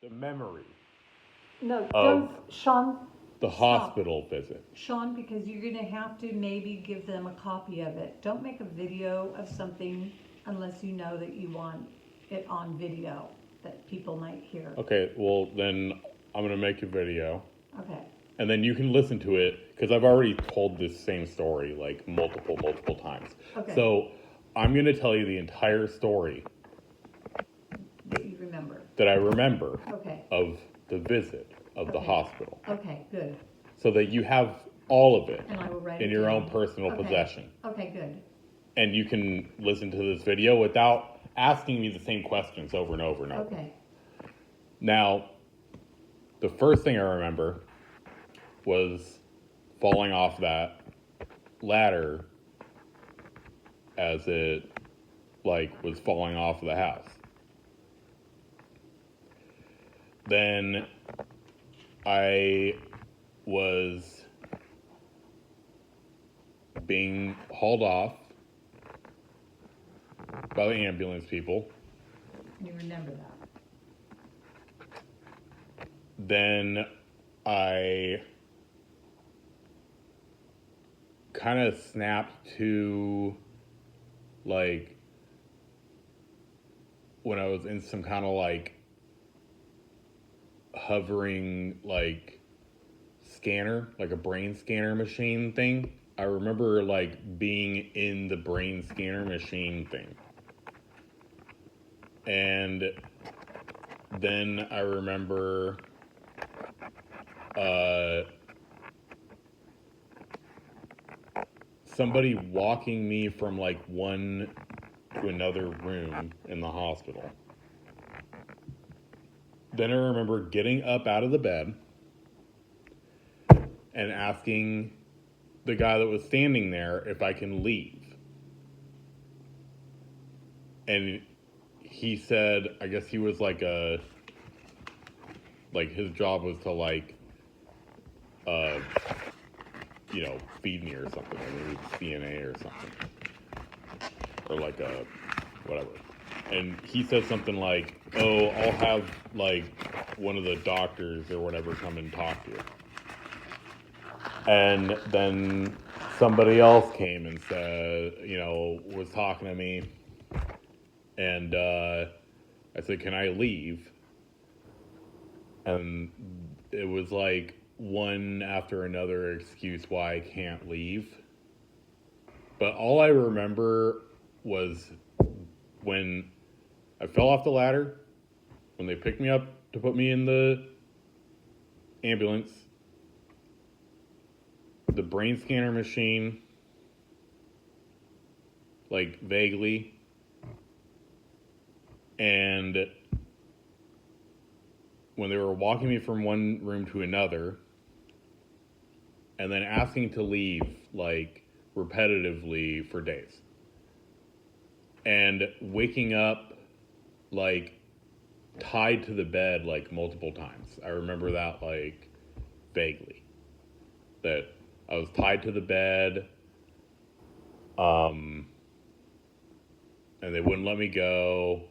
the memory No, of don't, Sean, the stop. hospital visit. Sean, because you're gonna have to maybe give them a copy of it. Don't make a video of something unless you know that you want it on video, that people might hear. Okay, well then I'm gonna make a video, Okay, and then you can listen to it because I've already told this same story like multiple times. okay, So I'm gonna tell you the entire story that you remember. that I remember Okay, of the visit of the Okay. hospital, okay, good. so that you have all of it And I will write in it your own down. personal Okay. possession. Okay, good. And you can listen to this video without asking me the same questions over and over and over. Okay, Now, the first thing I remember was falling off that ladder as it was falling off of the house. Then I was being hauled off by the ambulance people. you remember that. Then I kind of snapped to when I was in some kind of hovering scanner, like a brain scanner machine thing. I remember being in the brain scanner machine thing. And then I remember somebody walking me from one to another room in the hospital. Then I remember getting up out of the bed and asking the guy that was standing there if I can leave. And he said, I guess he was his job was to feed me or something. I mean, it was CNA or something. Or whatever. And he said something like, oh, I'll have one of the doctors or whatever come and talk to you. And then somebody else came and said, was talking to me. And I said, can I leave? And it was one after another excuse why I can't leave. But all I remember was when I fell off the ladder, when they picked me up to put me in the ambulance, the brain scanner machine, vaguely, and when they were walking me from one room to another, and then asking to leave, repetitively for days. And waking up, tied to the bed, multiple times. I remember that, vaguely. That I was tied to the bed, and they wouldn't let me go.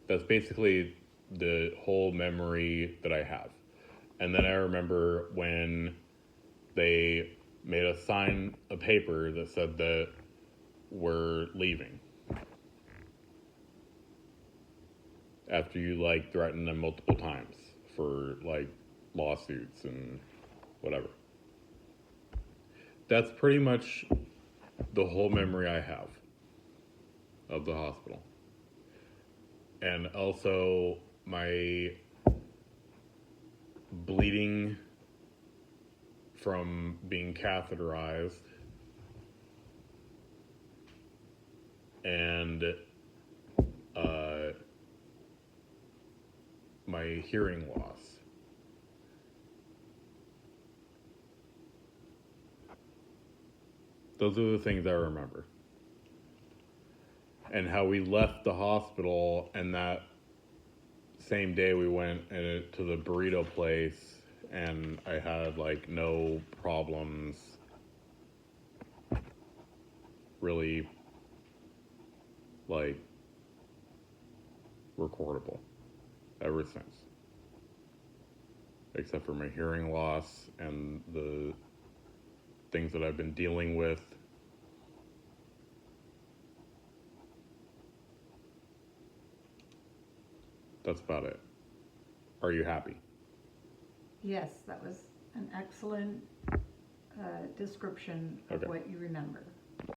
That's basically the whole memory that I have. And then I remember when they made us sign a paper that said that we're leaving. After you threaten them multiple times for lawsuits and whatever. That's pretty much the whole memory I have of the hospital. And also my bleeding from being catheterized and my hearing loss. Those are the things I remember. And how we left the hospital, and that same day we went to the burrito place, and I had no problems really recordable ever since. Except for my hearing loss and the things that I've been dealing with. That's about it. Are you happy? Yes, that was an excellent description of Okay. what you remember.